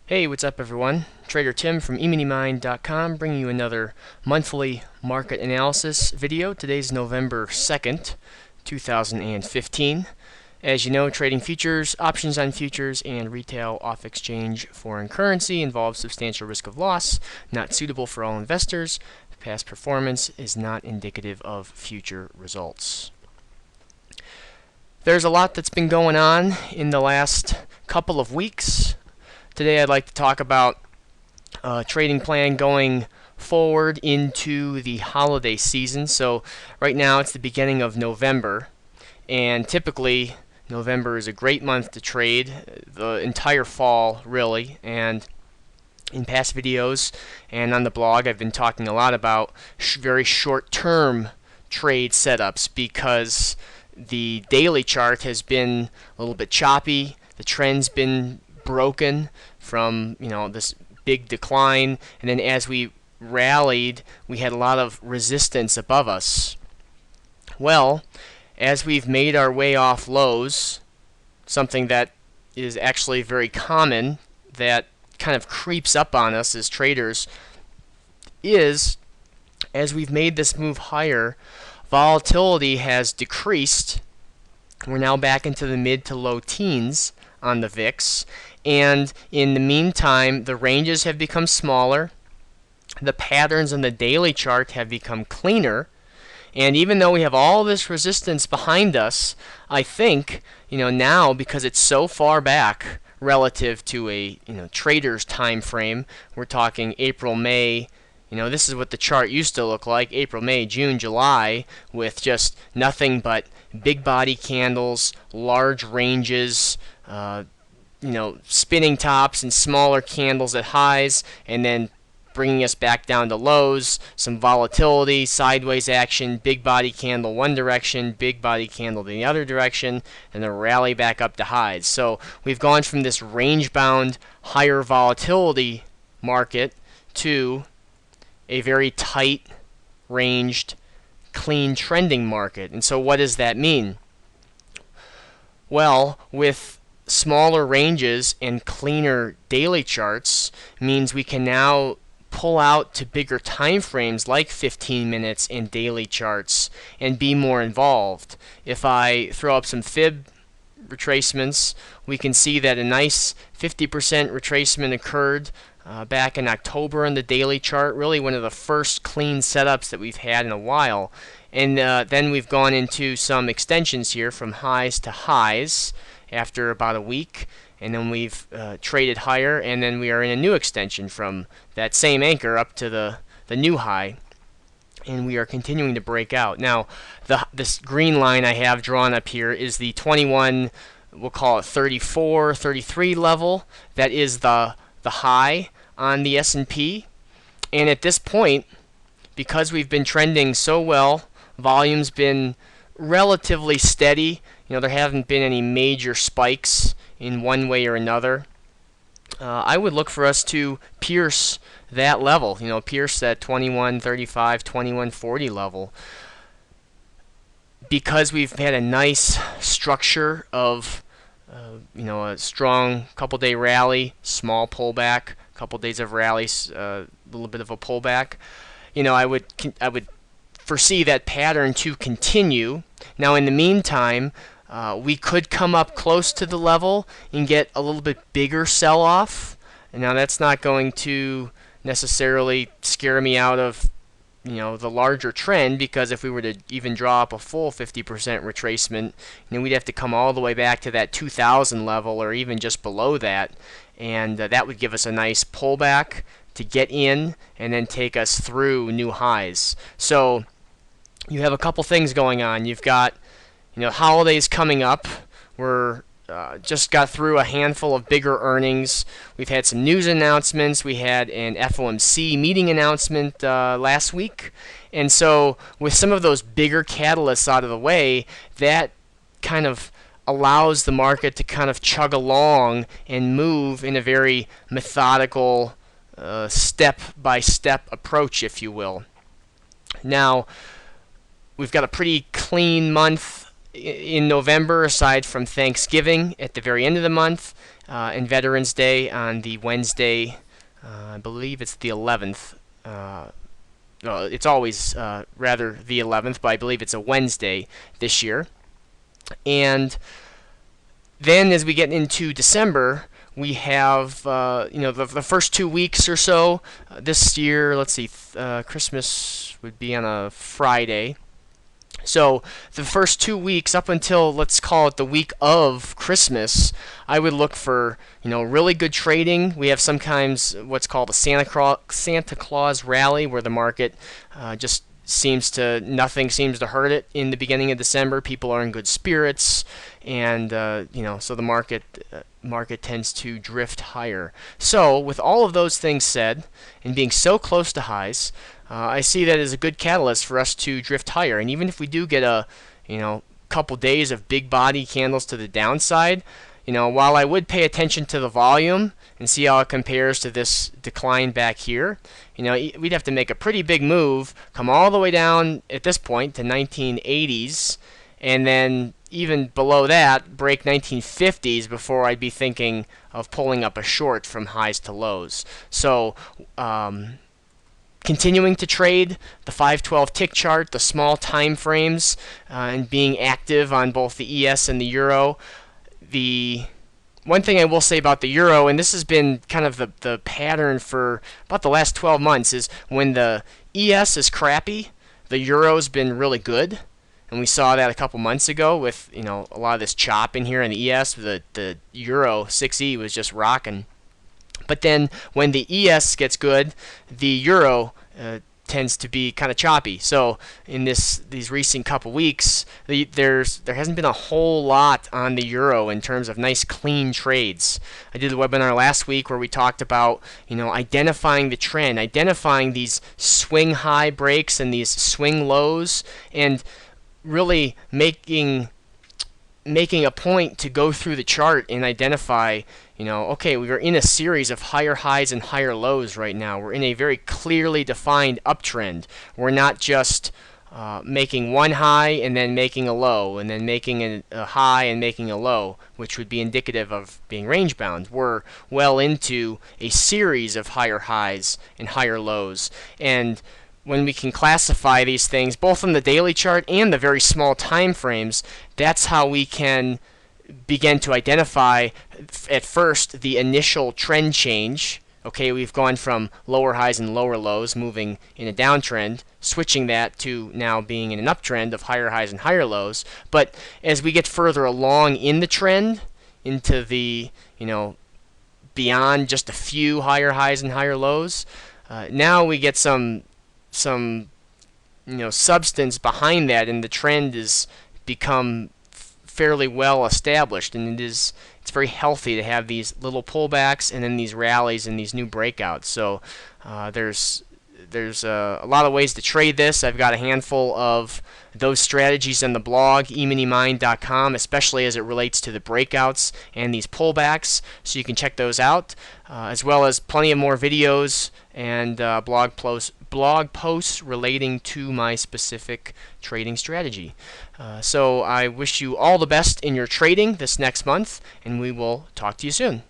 Hey, what's up everyone? Trader Tim from EminiMind.com bringing you another monthly market analysis video. Today's November 2nd, 2015. As you know, trading futures, options on futures, and retail off-exchange foreign currency involves substantial risk of loss, not suitable for all investors. Past performance is not indicative of future results. There's a lot that's been going on in the last couple of weeks. Today I'd like to talk about a trading plan going forward into the holiday season. So right now it's the beginning of November, and typically November is a great month to trade, the entire fall really. And in past videos and on the blog I've been talking a lot about very short-term trade setups because the daily chart has been a little bit choppy. The trend's been broken from this big decline, and then as we rallied we had a lot of resistance above us. Well, as we've made our way off lows, something that is actually very common that kind of creeps up on us as traders is, as we've made this move higher, volatility has decreased. We're now back into the mid to low teens on the VIX, and in the meantime the ranges have become smaller, the patterns on the daily chart have become cleaner, and even though we have all this resistance behind us, I think now, because it's so far back relative to a trader's time frame, we're talking April, May. This is what the chart used to look like: April, May, June, July, with just nothing but big body candles, large ranges, spinning tops and smaller candles at highs, and then bringing us back down to lows, some volatility, sideways action, big body candle one direction, big body candle the other direction, and then rally back up to highs. So we've gone from this range-bound, higher volatility market to a very tight, ranged, clean trending market. And so what does that mean? Well, with smaller ranges and cleaner daily charts means we can now pull out to bigger time frames like 15 minutes and daily charts and be more involved. If I throw up some fib retracements, we can see that a nice 50% retracement occurred back in October on the daily chart, really one of the first clean setups that we've had in a while. And then we've gone into some extensions here from highs to highs after about a week, and then we've traded higher, and then we are in a new extension from that same anchor up to the new high, and we are continuing to break out. Now this green line I have drawn up here is the 21, we'll call it 34, 33 level. That is the high on the S&P, and at this point, because we've been trending so well, volume's been relatively steady. There haven't been any major spikes in one way or another. I would look for us to pierce that level, pierce that 2135, 2140 level, because we've had a nice structure of a strong couple-day rally, small pullback, couple days of rallies, a little bit of a pullback. I would foresee that pattern to continue. Now, in the meantime, we could come up close to the level and get a little bit bigger sell-off. And now that's not going to necessarily scare me out of the larger trend, because if we were to even draw up a full 50% retracement, we'd have to come all the way back to that 2000 level or even just below that, and that would give us a nice pullback to get in and then take us through new highs. So you have a couple things going on. You've got holidays coming up. We're just got through a handful of bigger earnings. We've had some news announcements. We had an FOMC meeting announcement last week. And so with some of those bigger catalysts out of the way, that kind of allows the market to kind of chug along and move in a very methodical, step-by-step approach, if you will. Now, we've got a pretty clean month in November, aside from Thanksgiving at the very end of the month and Veterans Day on the Wednesday, I believe it's the 11th. It's always rather the 11th, but I believe it's a Wednesday this year. And then as we get into December, we have the first 2 weeks or so. This year, let's see, Christmas would be on a Friday. So the first 2 weeks up until, let's call it, the week of Christmas, I would look for really good trading. We have sometimes what's called a Santa Claus rally, where the market just nothing seems to hurt it in the beginning of December. People are in good spirits, and so the market tends to drift higher. So with all of those things said, and being so close to highs, I see that as a good catalyst for us to drift higher. And even if we do get a couple days of big body candles to the downside, while I would pay attention to the volume and see how it compares to this decline back here, we'd have to make a pretty big move, come all the way down at this point to 1980s, and then even below that, break 1950s before I'd be thinking of pulling up a short from highs to lows. So continuing to trade the 512 tick chart, the small time frames, and being active on both the ES and the Euro. The one thing I will say about the Euro, and this has been kind of the pattern for about the last 12 months, is when the ES is crappy, the Euro's been really good. And we saw that a couple months ago with a lot of this chop in here in the ES. The Euro 6E was just rocking. But then when the ES gets good, the Euro tends to be kind of choppy. So in these recent couple weeks, there hasn't been a whole lot on the Euro in terms of nice clean trades. I did a webinar last week where we talked about identifying the trend, identifying these swing high breaks and these swing lows, and really making a point to go through the chart and identify, okay, we are in a series of higher highs and higher lows right now. We're in a very clearly defined uptrend. We're not just making one high and then making a low, and then making a high and making a low, which would be indicative of being range bound. We're well into a series of higher highs and higher lows. And when we can classify these things, both on the daily chart and the very small time frames, that's how we can begin to identify at first the initial trend change. Okay, we've gone from lower highs and lower lows, moving in a downtrend, switching that to now being in an uptrend of higher highs and higher lows. But as we get further along in the trend, into the beyond just a few higher highs and higher lows, now we get some substance behind that, and the trend has become fairly well established, and it's very healthy to have these little pullbacks and then these rallies and these new breakouts. So there's a lot of ways to trade this. I've got a handful of those strategies on the blog, EminiMind.com, especially as it relates to the breakouts and these pullbacks, so you can check those out, as well as plenty of more videos and blog posts relating to my specific trading strategy. So I wish you all the best in your trading this next month, and we will talk to you soon.